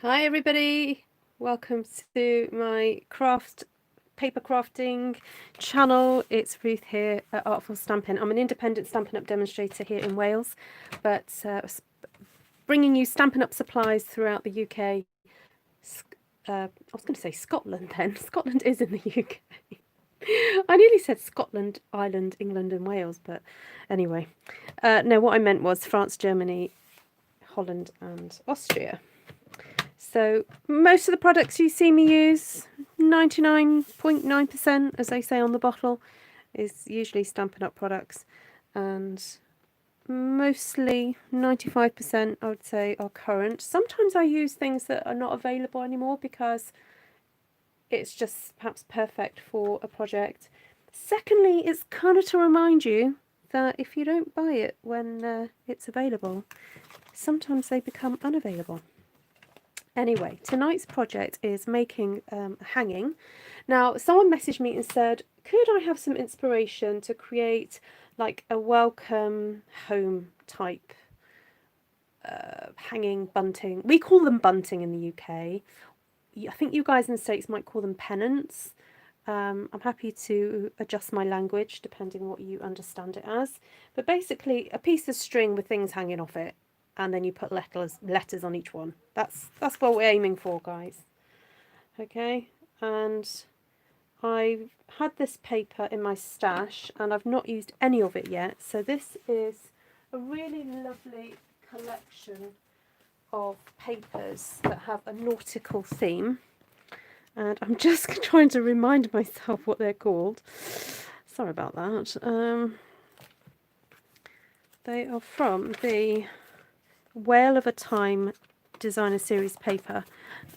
Hi everybody, welcome to my paper crafting channel. It's Ruth here at Artful Stampin. I'm an independent Stampin' Up! Demonstrator here in Wales, but bringing you Stampin' Up! Supplies throughout the UK. I was going to say Scotland then. Scotland is in the UK. I nearly said Scotland, Ireland, England and Wales, but anyway. No, what I meant was France, Germany, Holland and Austria. So most of the products you see me use, 99.9%, as they say on the bottle, is usually Stampin' Up! Products. And mostly 95% I would say are current. Sometimes I use things that are not available anymore because it's just perhaps perfect for a project. Secondly, it's kind of to remind you that if you don't buy it when it's available, sometimes they become unavailable. Anyway, tonight's project is making a hanging. Now, someone messaged me and said, could I have some inspiration to create like a welcome home type hanging bunting? We call them bunting in the UK. I think you guys in the States might call them pennants. I'm happy to adjust my language depending on what you understand it as. But basically, a piece of string with things hanging off it, and then you put letters on each one. That's what we're aiming for, guys. Okay, and I've had this paper in my stash and I've not used any of it yet. So this is a really lovely collection of papers that have a nautical theme. And I'm just trying to remind myself what they're called. Sorry about that. They are from the Whale of a Time designer series paper,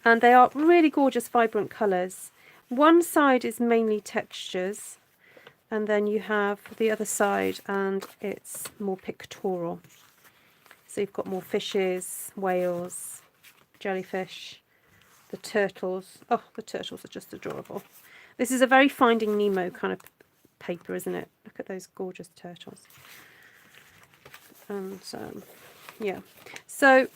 and they are really gorgeous vibrant colours. One side is mainly textures, and then you have the other side and it's more pictorial. So you've got more fishes, whales, jellyfish, the turtles. Oh, the turtles are just adorable. This is a very Finding Nemo kind of paper, isn't it? Look at those gorgeous turtles. And yeah, so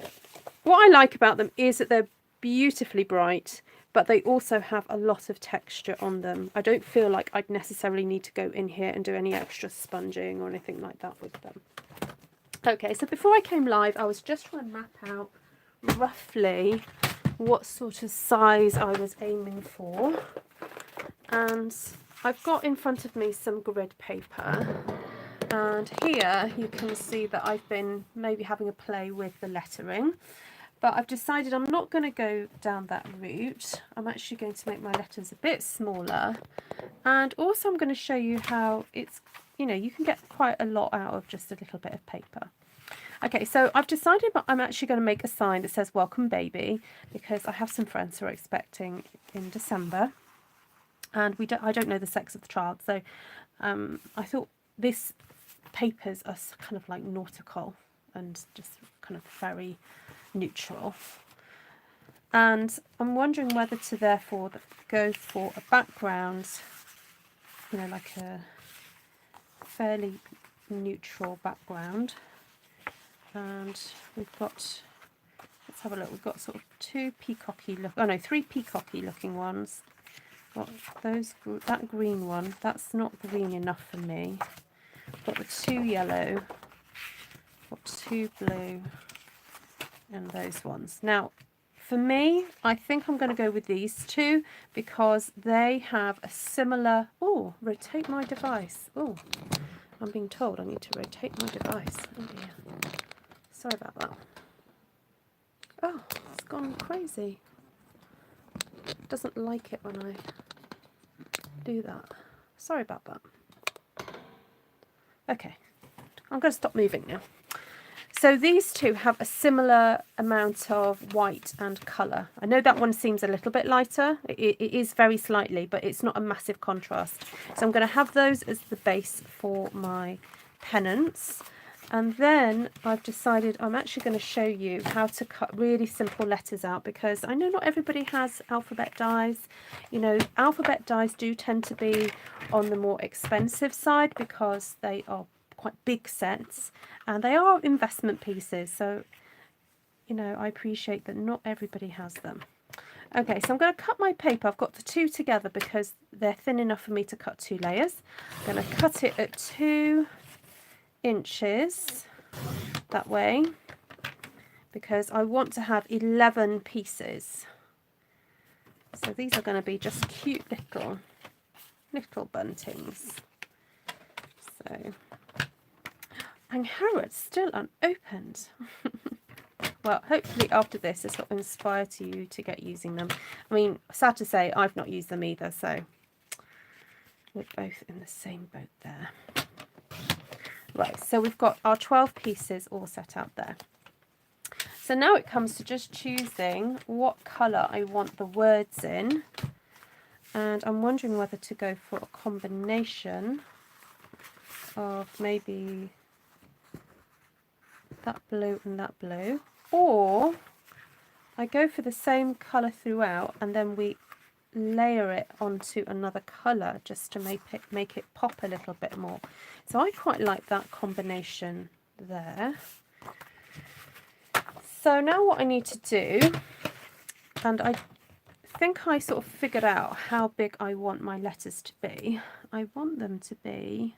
what I like about them is that they're beautifully bright, but they also have a lot of texture on them. I don't feel like I'd necessarily need to go in here and do any extra sponging or anything like that with them. Okay, so before I came live, I was just trying to map out roughly what sort of size I was aiming for. And I've got in front of me some grid paper. And here you can see that I've been maybe having a play with the lettering, but I've decided I'm not going to go down that route. I'm actually going to make my letters a bit smaller, and also I'm going to show you how it's, you know, you can get quite a lot out of just a little bit of paper. Okay, so I've decided I'm actually going to make a sign that says welcome baby, because I have some friends who are expecting in December, and I don't know the sex of the child, so I thought this papers are kind of like nautical and just kind of very neutral, and I'm wondering whether to therefore go for a background, you know, like a fairly neutral background. And we've got, let's have a look, we've got sort of three peacocky looking ones. Got those, that green one, that's not green enough for me. Got the two yellow, got two blue, and those ones. Now, for me, I think I'm going to go with these two because they have a similar... Oh, rotate my device. Oh, I'm being told I need to rotate my device. Oh dear. Sorry about that. Oh, it's gone crazy. It doesn't like it when I do that. Sorry about that. Okay, I'm going to stop moving now. So these two have a similar amount of white and colour. I know that one seems a little bit lighter. It is very slightly, but it's not a massive contrast. So I'm going to have those as the base for my pennants. And then I've decided I'm actually going to show you how to cut really simple letters out, because I know not everybody has alphabet dies. You know, alphabet dies do tend to be on the more expensive side because they are quite big sets and they are investment pieces. So you know, I appreciate that not everybody has them. Okay, so I'm going to cut my paper. I've got the two together because they're thin enough for me to cut 2 layers. I'm going to cut it at 2 inches that way because I want to have 11 pieces. So these are going to be just cute little buntings. So, and Harrod's still unopened. Well, hopefully after this, this will inspire you to get using them. I mean, sad to say, I've not used them either, so we're both in the same boat there. Right, so we've got our 12 pieces all set out there. So now it comes to just choosing what colour I want the words in. And I'm wondering whether to go for a combination of maybe that blue and that blue. Or I go for the same colour throughout and then we layer it onto another colour just to make it pop a little bit more. So I quite like that combination there. So now what I need to do, and I think I sort of figured out how big I want my letters to be. I want them to be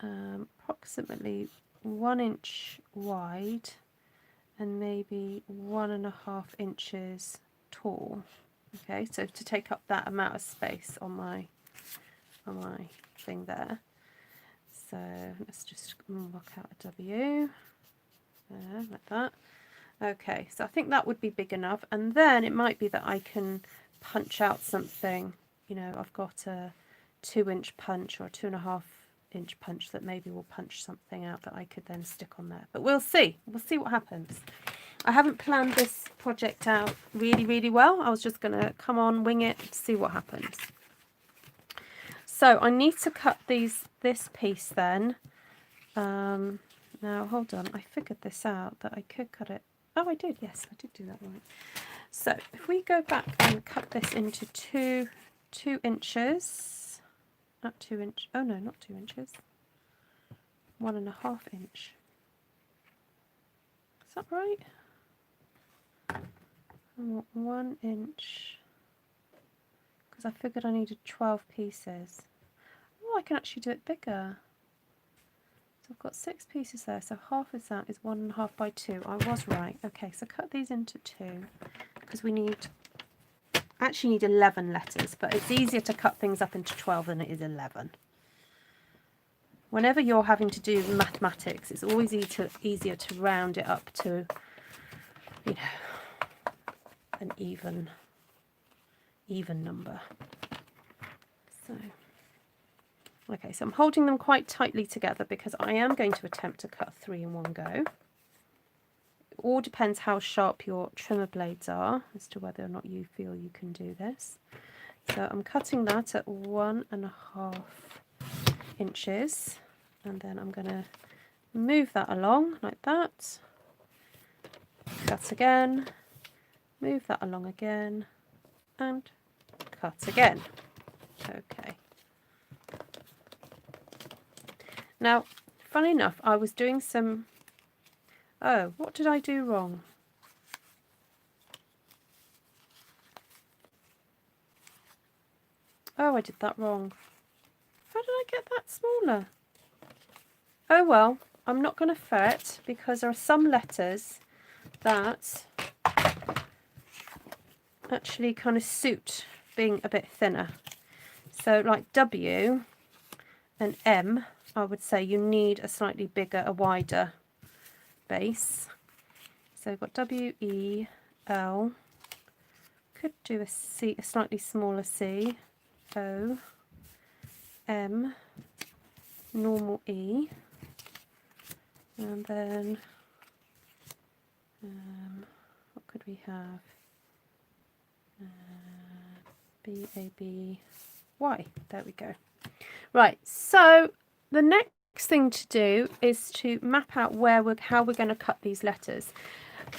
approximately 1 inch wide and maybe 1.5 inches tall. Okay, so to take up that amount of space on my thing there. So let's just work out a W there, like that. Okay, so I think that would be big enough, and then it might be that I can punch out something. You know, I've got a 2-inch punch or a 2.5-inch punch that maybe will punch something out that I could then stick on there. But we'll see. We'll see what happens. I haven't planned this project out really well. I was just going to come on, wing it, see what happens. So I need to cut this piece then. Now, hold on. I figured this out, that I could cut it. Oh, I did. Yes, I did do that right. So if we go back and cut this into 2 inches, not 2 inch. Oh no, not 2 inches. 1.5 inch. Is that right? I want 1 inch because I figured I needed 12 pieces. Oh, I can actually do it bigger. So I've got 6 pieces there, so half of that is 1.5 by 2. I was right. Okay, so cut these into 2 because we actually need 11 letters, but it's easier to cut things up into 12 than it is 11. Whenever you're having to do mathematics, it's always easier to round it up to, you know, an even number. So. Okay, so I'm holding them quite tightly together because I am going to attempt to cut 3 in one go. It all depends how sharp your trimmer blades are as to whether or not you feel you can do this. So I'm cutting that at 1.5 inches, and then I'm going to move that along like that. Cut again, move that along again, and cut again. Okay. Now, funny enough, I was doing some... Oh, what did I do wrong? Oh, I did that wrong. How did I get that smaller? Oh well, I'm not going to fret because there are some letters that actually kind of suit being a bit thinner. So like W and M, I would say you need a slightly bigger, a wider base. So we've got W, E, L. Could do a C, a slightly smaller C. O, M, normal E, and then what could we have? B, A, B, Y. There we go. Right, so the next thing to do is to map out how we're going to cut these letters.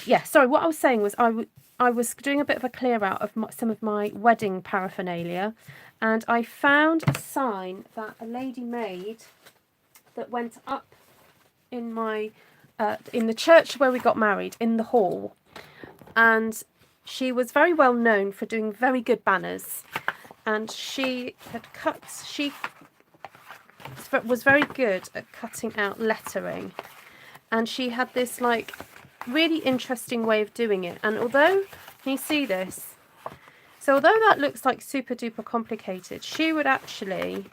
Yeah, sorry, what I was saying was I was doing a bit of a clear out of some of my wedding paraphernalia, and I found a sign that a lady made that went up in my in the church where we got married, in the hall. And she was very well known for doing very good banners. And she was very good at cutting out lettering. And she had this like really interesting way of doing it. And although, can you see this? So although that looks like super duper complicated, she would actually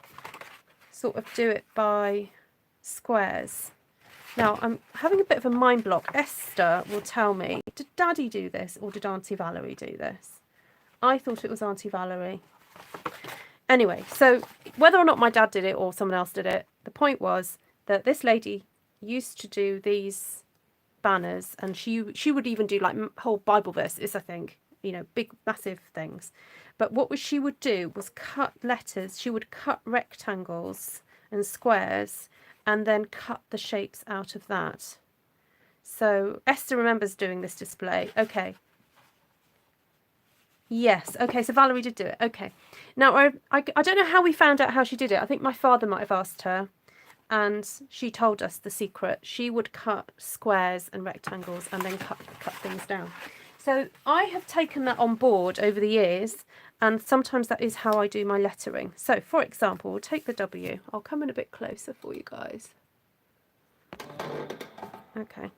sort of do it by squares. Now I'm having a bit of a mind block. Esther will tell me, did Daddy do this or did Auntie Valerie do this? I thought it was Auntie Valerie. Anyway, so whether or not my dad did it or someone else did it, the point was that this lady used to do these banners, and she would even do like whole Bible verses, I think, you know, big massive things. But what she would do was cut letters. She would cut rectangles and squares and then cut the shapes out of that. So Esther remembers doing this display. Okay. Yes. Okay. So Valerie did do it. Okay. Now I don't know how we found out how she did it. I think my father might have asked her, and she told us the secret. She would cut squares and rectangles and then cut things down. So I have taken that on board over the years, and sometimes that is how I do my lettering. So for example, we'll take the W. I'll come in a bit closer for you guys. Okay.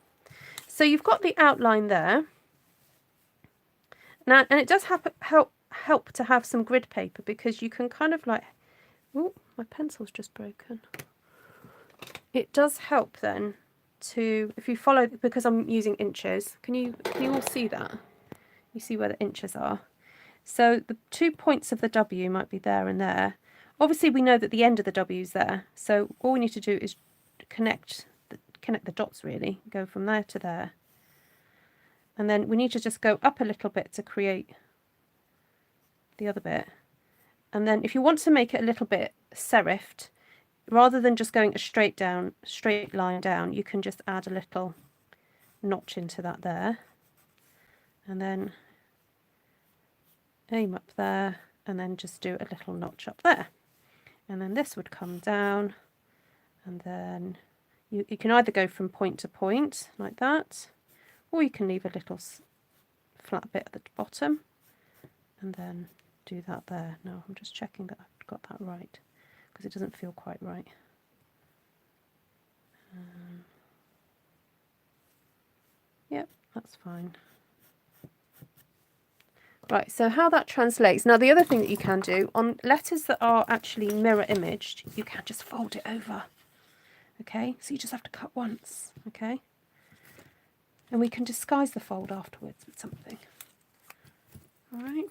So you've got the outline there. Now, and it does help to have some grid paper, because you can kind of like, oh, my pencil's just broken. It does help then to, if you follow, because I'm using inches, can you all see that? You see where the inches are. So the 2 points of the W might be there and there. Obviously we know that the end of the W is there, so all we need to do is connect the dots, really, go from there to there. And then we need to just go up a little bit to create the other bit. And then if you want to make it a little bit serifed, rather than just going a straight line down, you can just add a little notch into that there. And then aim up there, and then just do a little notch up there. And then this would come down, and then you can either go from point to point like that, or you can leave a little flat bit at the bottom and then do that there. Now I'm just checking that I've got that right, because it doesn't feel quite right. Yep, that's fine. Right, so how that translates. Now the other thing that you can do, on letters that are actually mirror imaged, you can just fold it over. Okay, so you just have to cut once, okay? And we can disguise the fold afterwards with something. All right.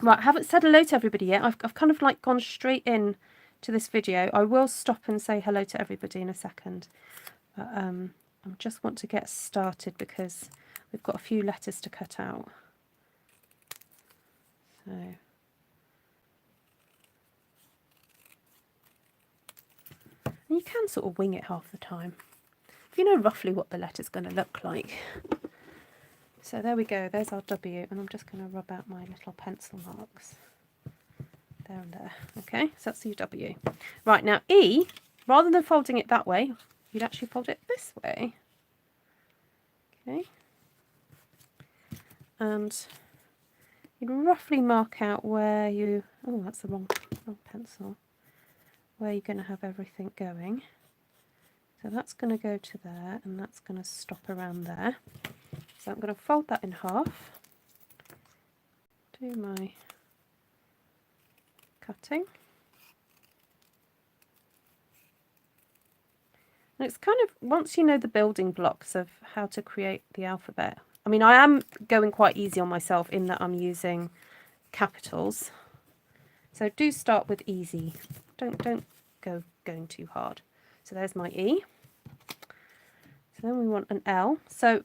Right, I haven't said hello to everybody yet. I've kind of like gone straight in to this video. I will stop and say hello to everybody in a second. But I just want to get started because we've got a few letters to cut out. So and you can sort of wing it half the time, if you know roughly what the letter's going to look like. So there we go, there's our W, and I'm just going to rub out my little pencil marks there and there. Okay, so that's your W. Right, now E, rather than folding it that way, you'd actually fold it this way. Okay, and you'd roughly mark out where you, oh that's the wrong pencil, where you're going to have everything going. So that's going to go to there, and that's going to stop around there. So I'm going to fold that in half, do my cutting. And it's kind of, once you know the building blocks of how to create the alphabet, I mean, I am going quite easy on myself in that I'm using capitals. So do start with easy. Don't go going too hard. So there's my E. So then we want an L. So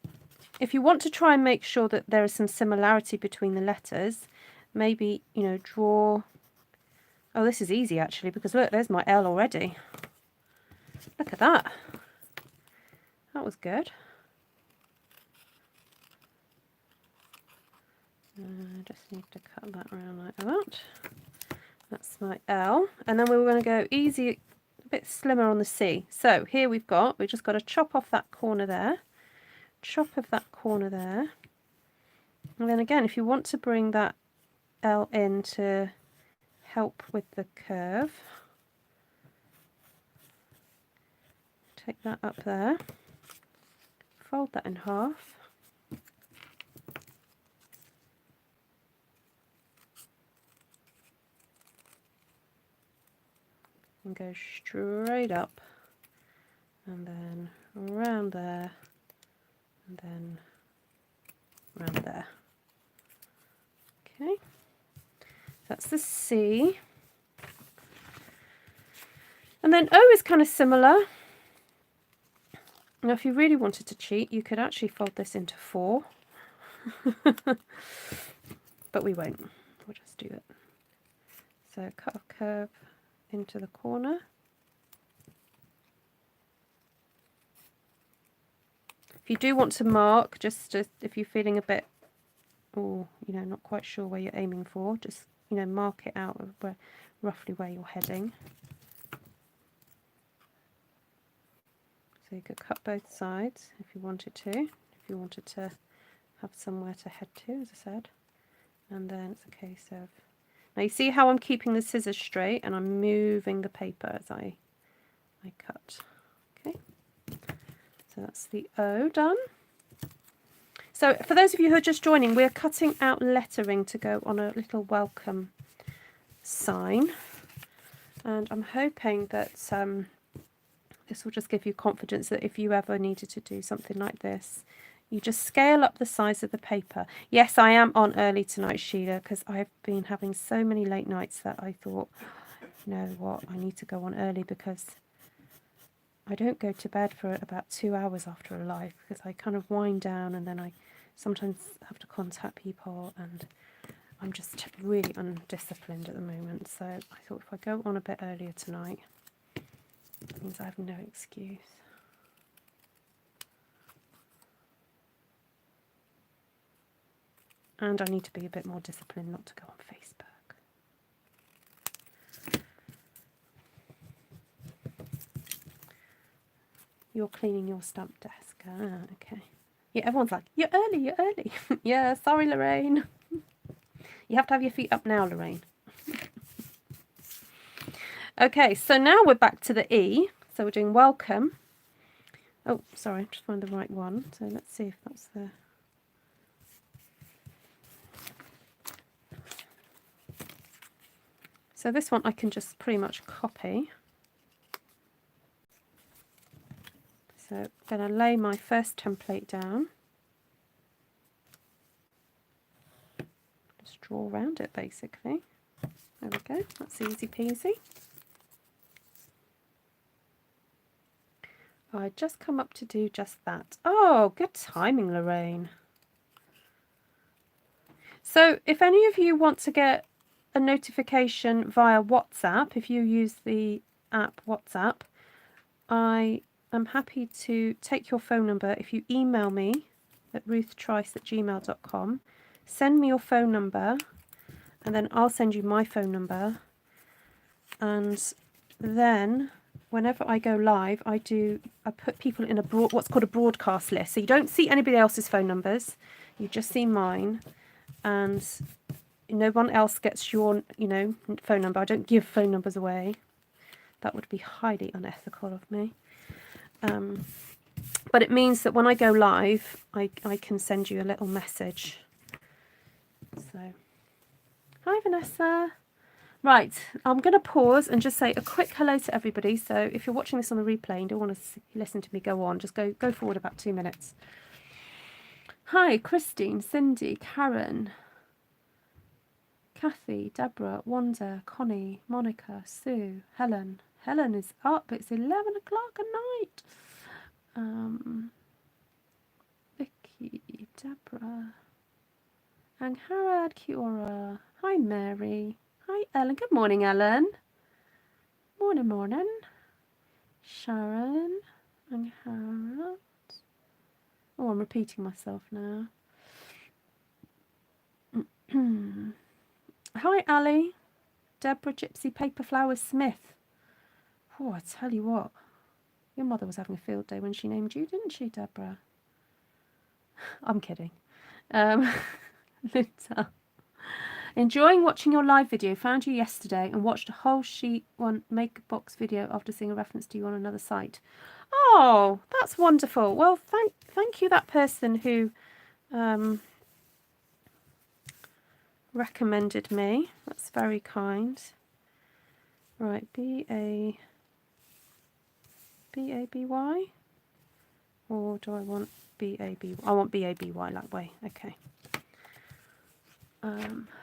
if you want to try and make sure that there is some similarity between the letters, maybe, you know, draw... Oh, this is easy actually, because look, there's my L already. Look at that. That was good. I just need to cut that around like that. That's my L. And then we were going to go easy a bit slimmer on the C. So here we've just got to chop off that corner there, chop off that corner there, and then again, if you want to bring that L in to help with the curve, take that up there, fold that in half, and go straight up, and then around there, and then around there. Okay, that's the C. And then O is kind of similar. Now, if you really wanted to cheat, you could actually fold this into 4. But we won't. We'll just do it. So cut a curve into the corner. If you do want to mark, just if you're feeling a bit, or not quite sure where you're aiming for, just mark it out of roughly where you're heading. So you could cut both sides if you wanted to have somewhere to head to, as I said. And then it's a case of, now you see how I'm keeping the scissors straight and I'm moving the paper as I cut. Okay, so that's the O done. So for those of you who are just joining, we're cutting out lettering to go on a little welcome sign, and I'm hoping that this will just give you confidence that if you ever needed to do something like this, you just scale up the size of the paper. Yes, I am on early tonight, Sheila, because I've been having so many late nights that I thought, you know what, I need to go on early, because I don't go to bed for about 2 hours after a live, because I kind of wind down and then I sometimes have to contact people, and I'm just really undisciplined at the moment. So I thought if I go on a bit earlier tonight, it means I have no excuse. And I need to be a bit more disciplined not to go on Facebook. You're cleaning your stamp desk. Ah, okay. Yeah, everyone's like, you're early, you're early. Yeah, sorry, Lorraine. You have to have your feet up now, Lorraine. Okay, so now we're back to the E. So we're doing welcome. Oh, sorry, just find the right one. So let's see if that's the... So this one I can just pretty much copy. So I'm going to lay my first template down. Just draw around it basically. There we go, that's easy peasy. I just come up to do just that. Oh, good timing, Lorraine. So if any of you want to get a notification via WhatsApp, if you use the app WhatsApp, I am happy to take your phone number. If you email me at ruthtrice@gmail.com, send me your phone number, and then I'll send you my phone number. And then whenever I go live, I put people in what's called a broadcast list. So you don't see anybody else's phone numbers, you just see mine, and no one else gets your phone number. I don't give phone numbers away. That would be highly unethical of me. But it means that when I go live, I can send you a little message. So, hi Vanessa. Right, I'm going to pause and just say a quick hello to everybody. So if you're watching this on the replay and don't want to listen to me go on, just go forward about 2 minutes. Hi, Christine, Cindy, Karen, Kathy, Deborah, Wanda, Connie, Monica, Sue, Helen. Helen is up. It's 11 o'clock at night. Vicky, Deborah, Angharad, Kiora. Hi, Mary. Hi, Ellen. Good morning, Ellen. Morning, morning. Sharon, Angharad. Oh, I'm repeating myself now. Hi, Ali. Deborah, Gypsy, Paper Flowers, Smith. Oh, I tell you what, your mother was having a field day when she named you, didn't she, Deborah? I'm kidding. Linda. Enjoying watching your live video. Found you yesterday and watched a whole sheet one make box video after seeing a reference to you on another site. Oh, that's wonderful. Well, thank you, that person who recommended me. That's very kind. Right, B-A-B-Y? Or do I want B-A-B-Y? I want B-A-B-Y that way. Okay.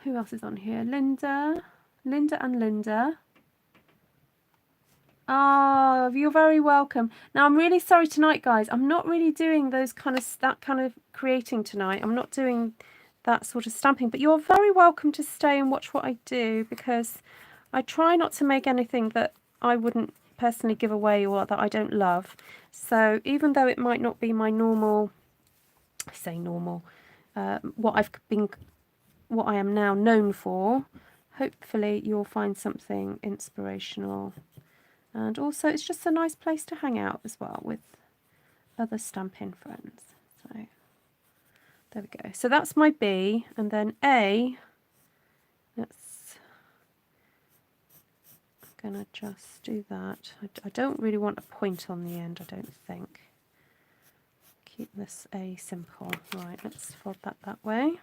Who else is on here? Linda and Linda. Oh, you're very welcome. Now, I'm really sorry tonight, guys. I'm not really doing that kind of creating tonight. I'm not doing that sort of stamping, but you're very welcome to stay and watch what I do, because I try not to make anything that I wouldn't personally give away or that I don't love. So even though it might not be my normal, I say normal, what I am now known for, hopefully you'll find something inspirational. And also it's just a nice place to hang out as well with other stampin' friends. So there we go. So that's my B, and then A, I'm gonna just do that. I don't really want a point on the end, I don't think. Keep this A simple. Right, let's fold that way.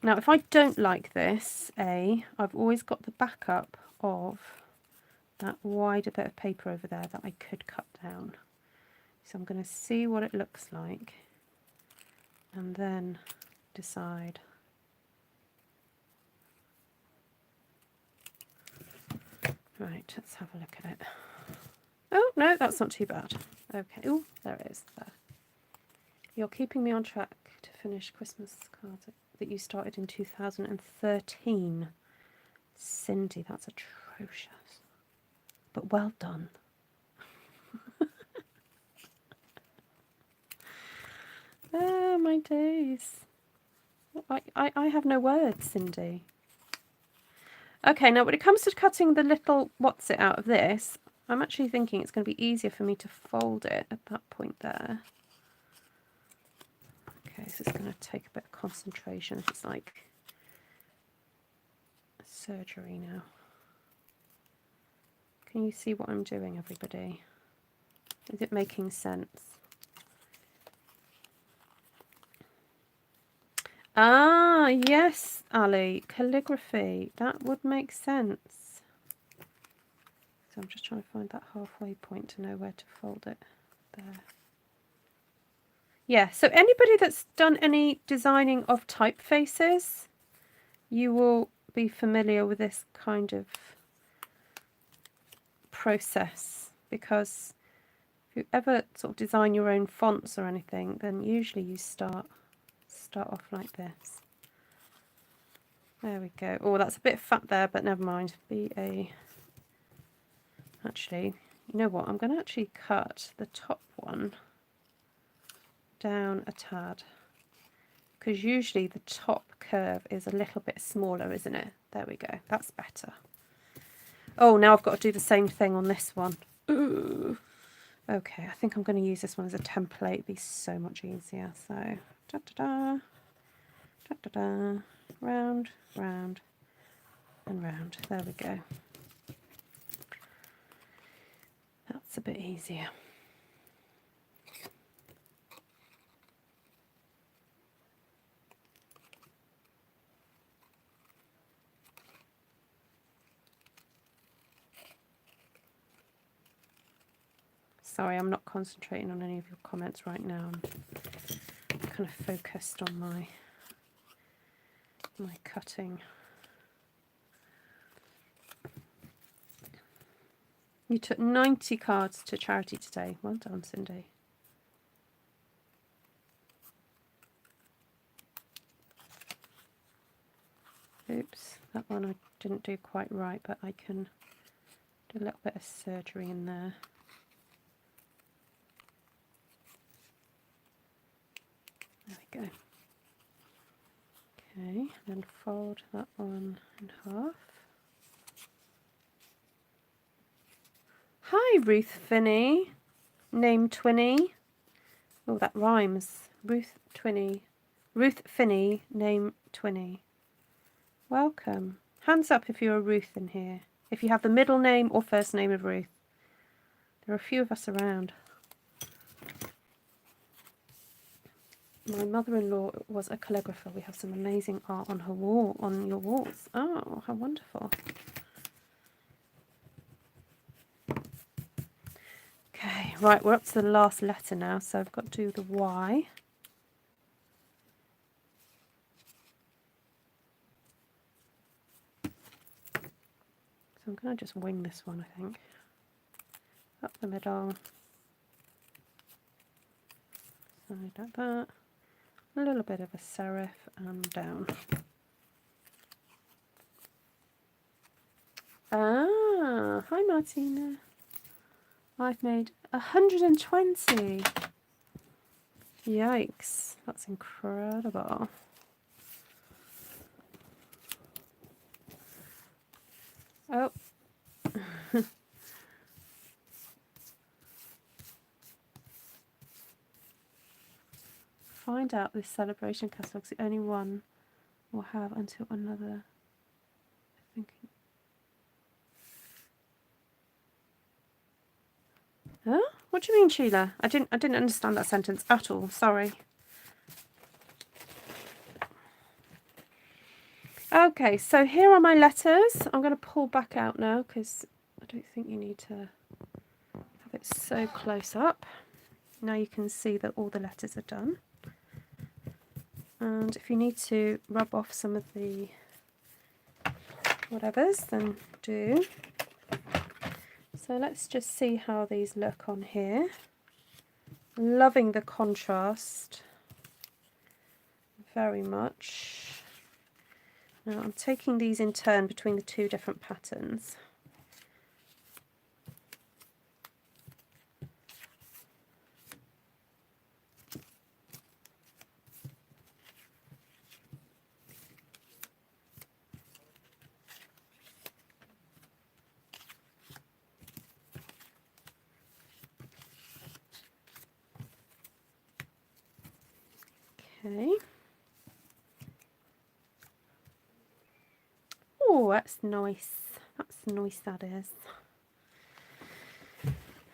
Now, if I don't like this A, I've always got the backup of that wider bit of paper over there that I could cut down. So I'm going to see what it looks like and then decide. Right, let's have a look at it. Oh, no, that's not too bad. Okay, oh, there it is. There. You're keeping me on track to finish Christmas cards that you started in 2013. Cindy, that's atrocious. But well done. Oh, my days. I have no words, Cindy. Okay, now when it comes to cutting the little what's it out of this, I'm actually thinking it's going to be easier for me to fold it at that point there. Okay, so it's going to take a bit of concentration. It's like surgery now. Can you see what I'm doing, everybody? Is it making sense? Ah, yes, Ali, calligraphy. That would make sense. So I'm just trying to find that halfway point to know where to fold it. There. Yeah, so anybody that's done any designing of typefaces, you will be familiar with this kind of process, because if you ever sort of design your own fonts or anything, then usually you start off like this. There we go. Oh, that's a bit fat there, but never mind. Actually, you know what? I'm going to actually cut the top one down a tad, because usually the top curve is a little bit smaller, isn't it? There we go. That's better. Oh, now I've got to do the same thing on this one. Ooh. Okay, I think I'm going to use this one as a template. It'd be so much easier. So, da-da-da, da-da-da, round, round, and round. There we go. That's a bit easier. Sorry, I'm not concentrating on any of your comments right now. I'm kind of focused on my cutting. You took 90 cards to charity today. Well done, Cindy. Oops, that one I didn't do quite right, but I can do a little bit of surgery in there. There we go. Okay, then fold that one in half. Hi, Ruth Finney, name Twinny. Oh, that rhymes. Ruth Finney, name Twinny. Welcome. Hands up if you're a Ruth in here. If you have the middle name or first name of Ruth. There are a few of us around. My mother-in-law was a calligrapher. We have some amazing art on her wall, on your walls. Oh, how wonderful. Okay, right, we're up to the last letter now, so I've got to do the Y. So I'm going to just wing this one, I think. Up the middle. Side like that. A little bit of a serif and down. Ah, hi Martina. I've made 120. Yikes, that's incredible. Oh. Find out this celebration catalog's the only one we'll have until another. I think. Huh? What do you mean, Sheila? I didn't understand that sentence at all. Sorry. Okay, so here are my letters. I'm going to pull back out now because I don't think you need to have it so close up. Now you can see that all the letters are done. And if you need to rub off some of the whatevers, then do. So let's just see how these look on here. Loving the contrast very much. Now I'm taking these in turn between the two different patterns. Okay. Oh, that's nice. That's nice, that is.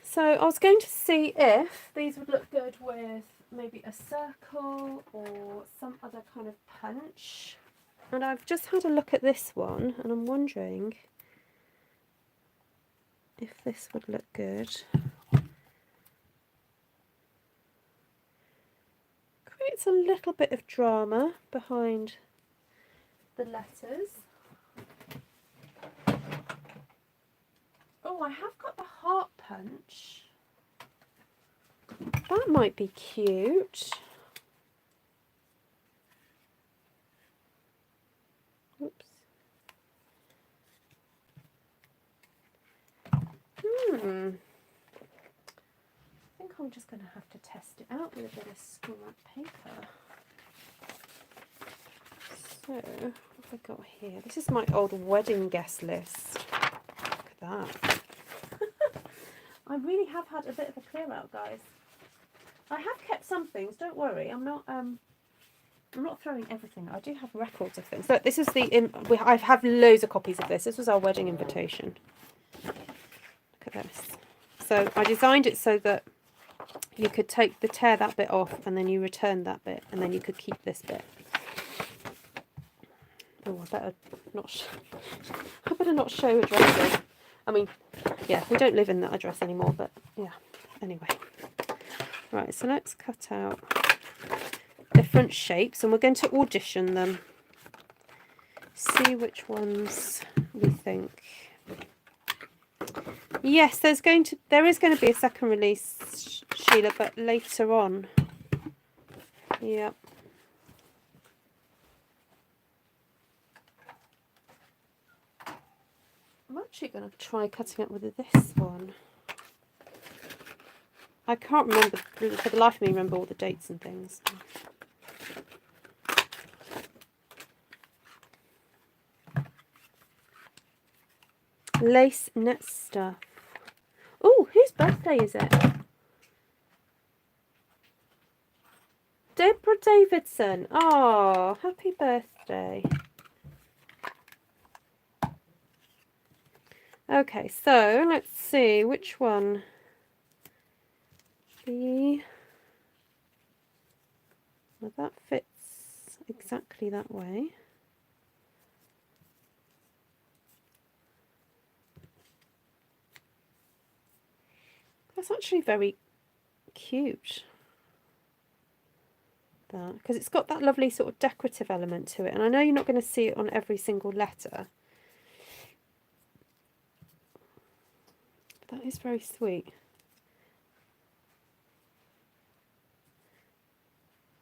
So I was going to see if these would look good with maybe a circle or some other kind of punch. And I've just had a look at this one and I'm wondering if this would look good. Creates a little bit of drama behind the letters. Oh, I have got the heart punch. That might be cute. Oops. I think I'm just going to have to test it out with a bit of scrap paper. So, what have I got here? This is my old wedding guest list. Look at that. I really have had a bit of a clear out, guys. I have kept some things, don't worry. I'm not throwing everything. I do have records of things. Look, this is I have loads of copies of this. This was our wedding invitation. Look at this. So I designed it so that you could tear that bit off and then you return that bit and then you could keep this bit. Oh, I better not show addresses. I mean, yeah, we don't live in that address anymore, but yeah, anyway. Right, so let's cut out different shapes and we're going to audition them. See which ones we think. Yes, there is going to be a second release, Sheila, but later on. Yep. I'm actually going to try cutting it with this one. I can't remember, for the life of me, remember all the dates and things. lace net stuff. Oh, whose birthday is it? Deborah Davidson. Oh, happy birthday. Okay, so let's see which one. Well, that fits exactly that way. That's actually very cute. That, because it's got that lovely sort of decorative element to it, and I know you're not going to see it on every single letter. But that is very sweet.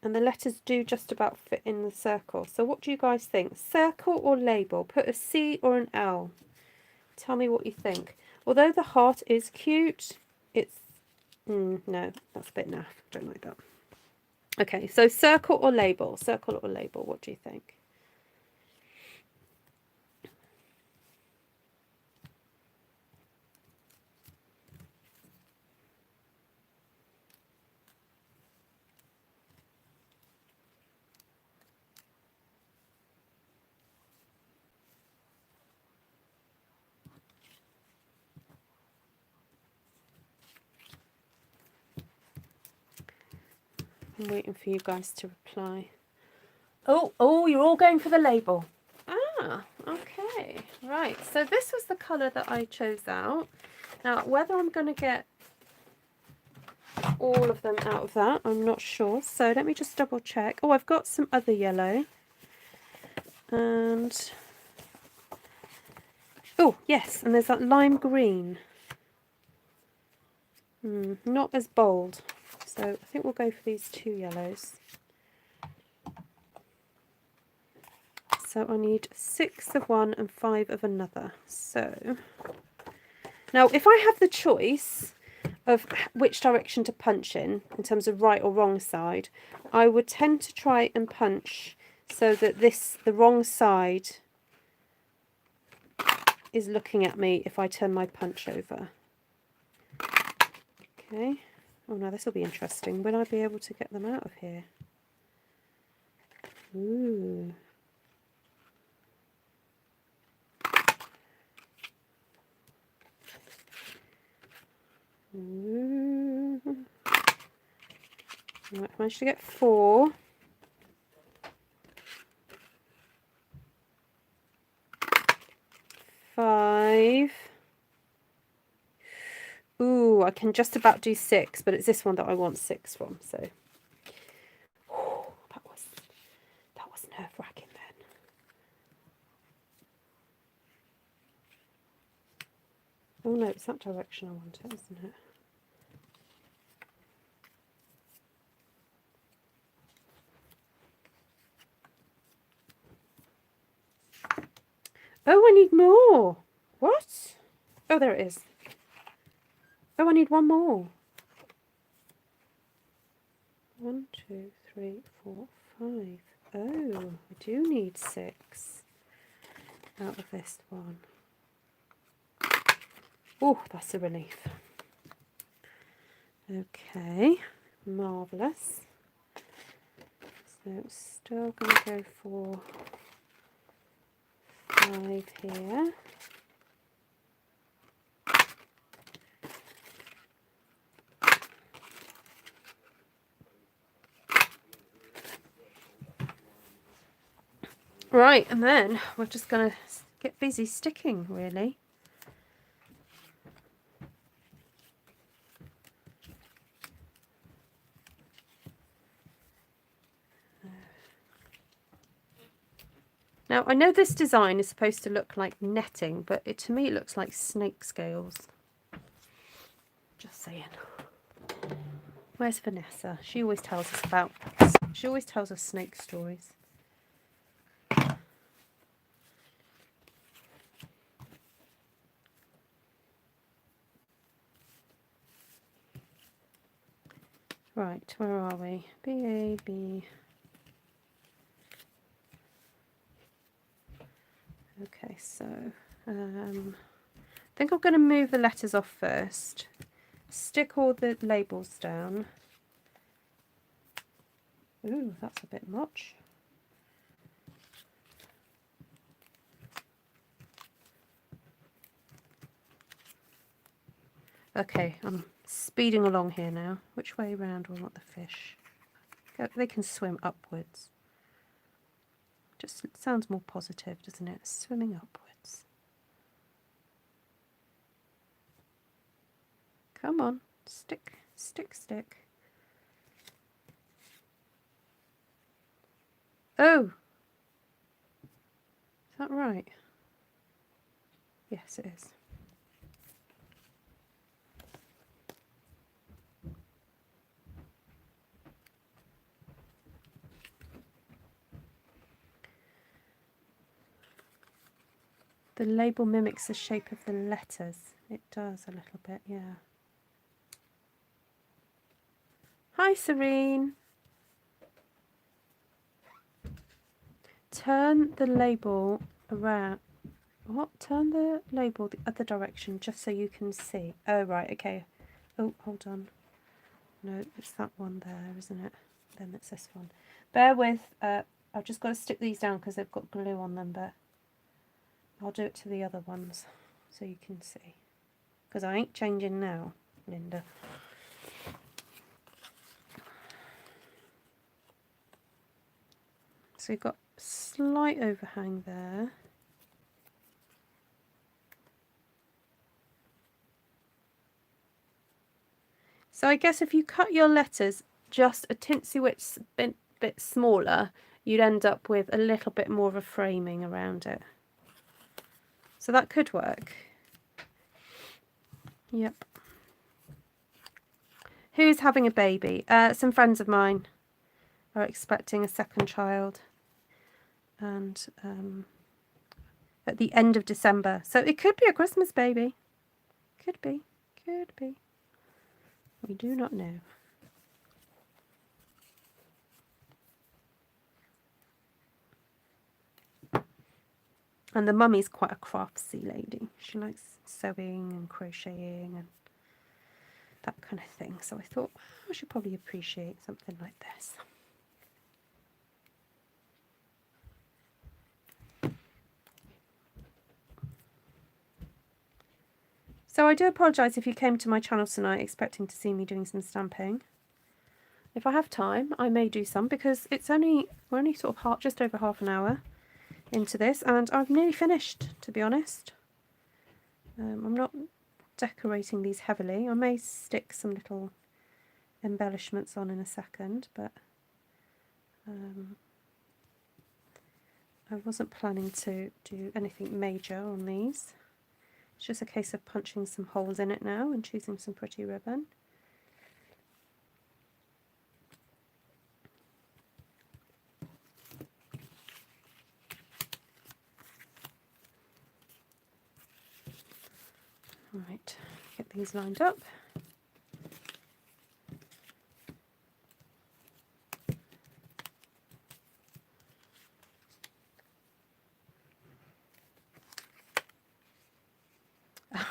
And the letters do just about fit in the circle. So what do you guys think? Circle or label? Put a C or an L. Tell me what you think. Although the heart is cute, it's... no, that's a bit naff. Don't like that. Okay, so circle or label? Circle or label? What do you think? I'm waiting for you guys to reply. Oh, you're all going for the label. Ah, okay. Right, so this was the colour that I chose out. Now, whether I'm going to get all of them out of that, I'm not sure. So let me just double check. Oh, I've got some other yellow. And... oh, yes, and there's that lime green. Not as bold. So I think we'll go for these two yellows. So I need 6 of one and 5 of another. So now if I have the choice of which direction to punch in terms of right or wrong side, I would tend to try and punch so that the wrong side is looking at me if I turn my punch over. Okay. Oh no, this will be interesting. Will I be able to get them out of here? Ooh. Ooh. Right, I managed to get 4. 5. Ooh, I can just about do 6, but it's this one that I want 6 from. So that was nerve-wracking then. Oh no, it's that direction I want it, isn't it? Oh, I need more. What? Oh, there it is. Oh, I need one more. 1, 2, 3, 4, 5. Oh, I do need 6 out of this one. Oh, that's a relief. Okay, marvellous. So still going to go for 5 here. Right, and then we're just going to get busy sticking, really. Now, I know this design is supposed to look like netting, but to me it looks like snake scales. Just saying. Where's Vanessa? She always tells us snake stories. Right, where are we? B-A-B. Okay, so think I'm going to move the letters off first. Stick all the labels down. Ooh, that's a bit much. Okay, I'm speeding along here now. Which way round do I want the fish? They can swim upwards. Just sounds more positive, doesn't it? Swimming upwards. Come on, stick, stick, stick. Oh! Is that right? Yes, it is. The label mimics the shape of the letters. It does a little bit, yeah. Hi, Serene. Turn the label around. What? Turn the label the other direction just so you can see. Oh, right, okay. Oh, hold on. No, it's that one there, isn't it? Then it's this one. Bear with. I've just got to stick these down because they've got glue on them, but I'll do it to the other ones so you can see. Because I ain't changing now, Linda. So you've got slight overhang there. So I guess if you cut your letters just a tinsy bit smaller, you'd end up with a little bit more of a framing around it. So that could work. Yep. Who's having a baby? Some friends of mine are expecting a second child. And at the end of December. So it could be a Christmas baby. Could be. Could be. We do not know. And the mummy's quite a craftsy lady. She likes sewing and crocheting and that kind of thing. So I thought, I should probably appreciate something like this. So I do apologise if you came to my channel tonight expecting to see me doing some stamping. If I have time, I may do some because we're only sort of just over half an hour into this and I've nearly finished, to be honest. I'm not decorating these heavily. I may stick some little embellishments on in a second, but I wasn't planning to do anything major on these. It's just a case of punching some holes in it now and choosing some pretty ribbon. Right, get these lined up.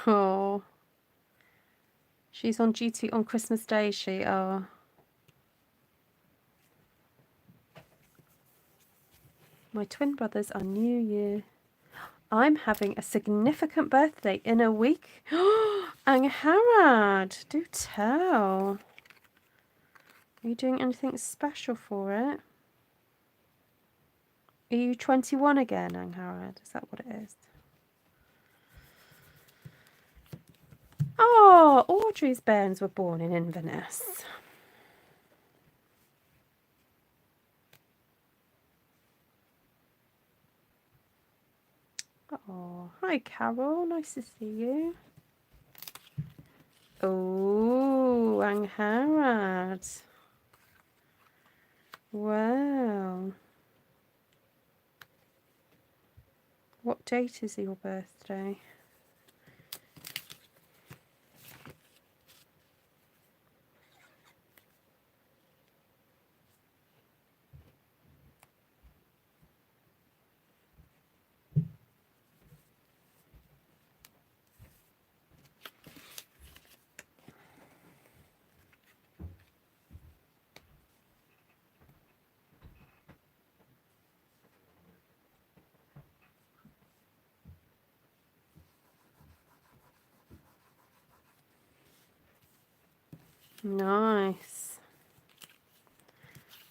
Oh, she's on duty on Christmas Day, is she? Oh. My twin brothers are New Year. I'm having a significant birthday in a week. Angharad, do tell. Are you doing anything special for it? Are you 21 again, Angharad? Is that what it is? Oh, Audrey's bairns were born in Inverness. Oh, hi Carol, nice to see you. Oh, Angharad. Wow. What date is your birthday? Nice.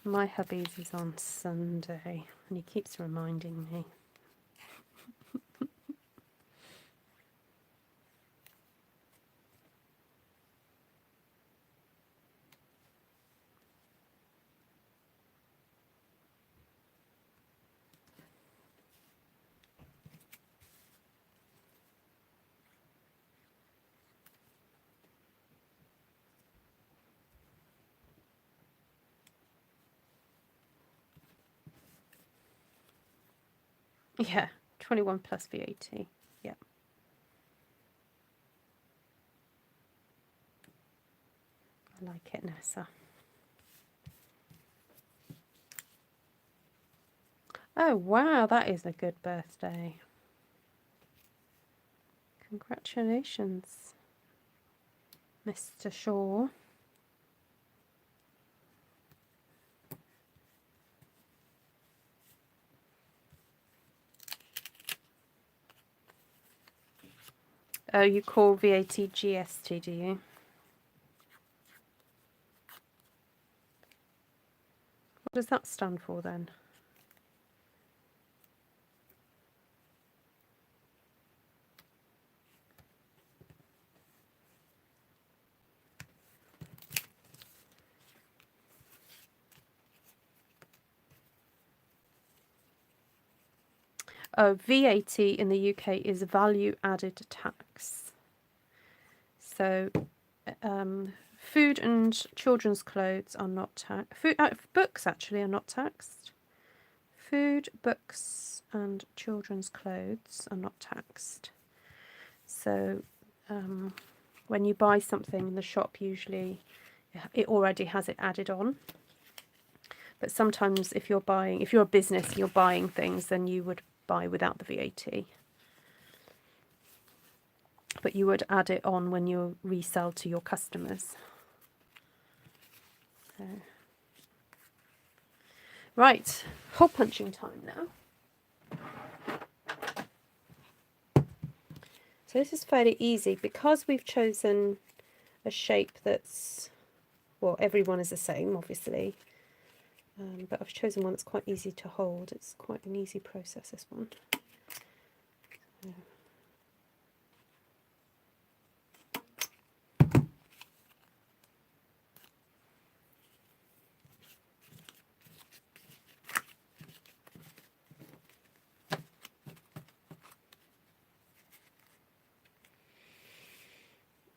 My hubby's is on Sunday, and he keeps reminding me. Yeah, 21 plus VAT. Yeah. I like it, Nessa. Oh, wow, that is a good birthday. Congratulations, Mr. Shaw. Oh, you call VAT GST, do you? What does that stand for then? Oh, VAT in the UK is value added tax. So, food and children's clothes are not taxed. Books actually are not taxed. Food, books, and children's clothes are not taxed. So, when you buy something in the shop, usually it already has it added on. But sometimes if you're a business and you're buying things, then you would buy without the VAT. But you would add it on when you resell to your customers. So. Right, hole punching time now. So this is fairly easy because we've chosen a shape that's, well, everyone is the same, obviously. But I've chosen one that's quite easy to hold. It's quite an easy process, this one. So.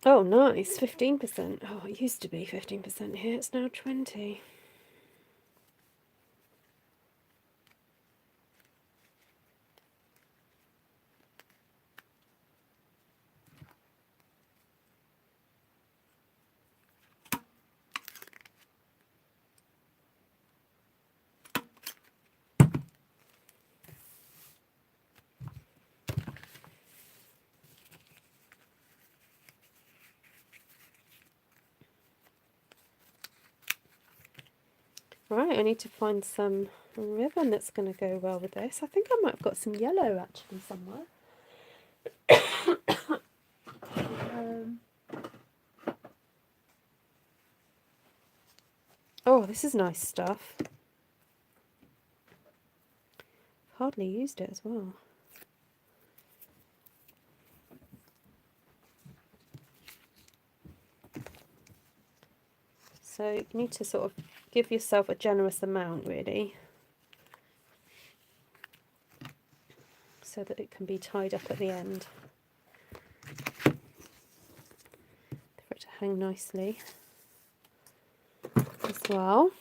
Oh, nice, 15%. Oh, it used to be 15% here, it's now 20%. Right, I need to find some ribbon that's going to go well with this. I think I might have got some yellow actually somewhere. Oh, this is nice stuff. Hardly used it as well. So you need to sort of give yourself a generous amount, really, so that it can be tied up at the end. For it to hang nicely as well.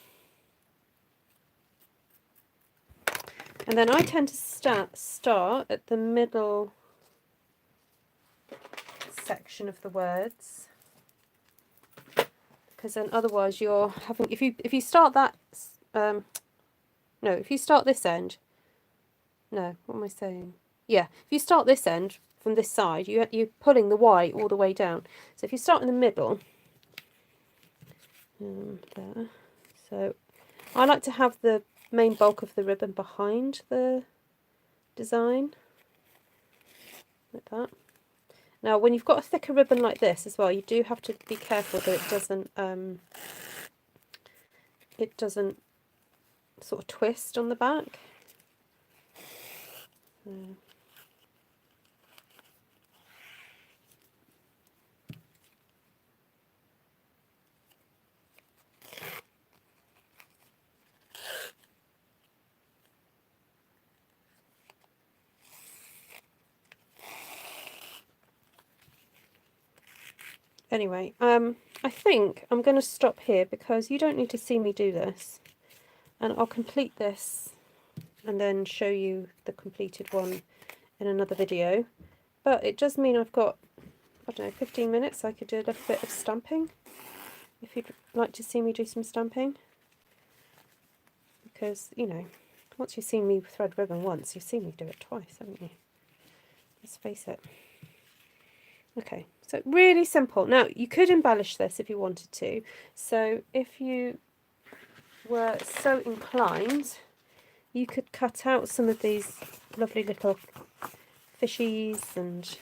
And then I tend to start at the middle section of the words, because then otherwise you're having, if you start that, no, if you start this end, no, what am I saying? Yeah, if you start this end from this side, you're pulling the Y all the way down. So if you start in the middle, there. So I like to have the main bulk of the ribbon behind the design, like that. Now, when you've got a thicker ribbon like this as well, you do have to be careful that it doesn't sort of twist on the back. Anyway, I think I'm going to stop here because you don't need to see me do this. And I'll complete this and then show you the completed one in another video. But it does mean I've got, I don't know, 15 minutes. I could do a little bit of stamping if you'd like to see me do some stamping. Because, you know, once you've seen me thread ribbon once, you've seen me do it twice, haven't you? Let's face it. Okay, so really simple. Now, you could embellish this if you wanted to. So if you were so inclined, you could cut out some of these lovely little fishies and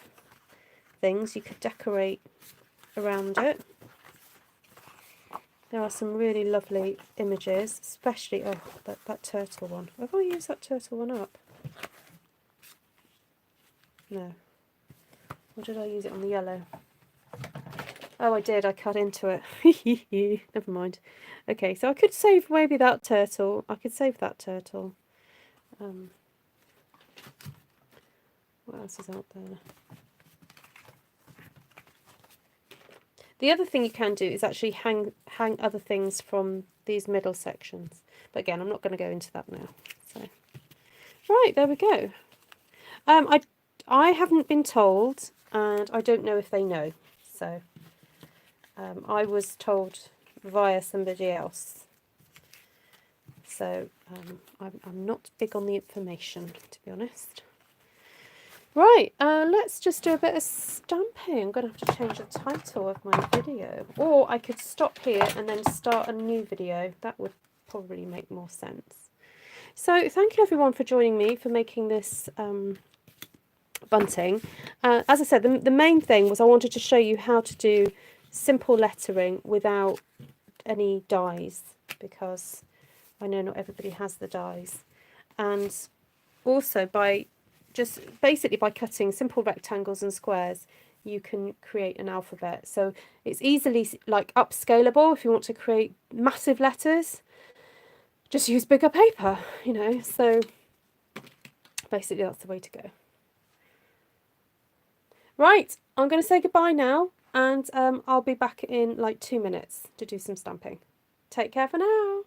things. You could decorate around it. There are some really lovely images, especially, oh, that turtle one. Have I used that turtle one up? No. Or did I use it on the yellow? Oh, I did. I cut into it. Never mind. Okay, so I could save maybe that turtle. I could save that turtle. What else is out there? The other thing you can do is actually hang other things from these middle sections. But again, I'm not going to go into that now. So, right, there we go. I haven't been told, and I don't know if they know. So I was told via somebody else. So I'm not big on the information, to be honest. Right, let's just do a bit of stamping. I'm going to have to change the title of my video. Or I could stop here and then start a new video. That would probably make more sense. So thank you everyone for joining me for making this bunting. As I said, the main thing was I wanted to show you how to do simple lettering without any dies, because I know not everybody has the dies. And also by just basically by cutting simple rectangles and squares, you can create an alphabet. So it's easily like upscalable if you want to create massive letters. Just use bigger paper, you know. So basically that's the way to go. Right, I'm going to say goodbye now, and I'll be back in like 2 minutes to do some stamping. Take care for now.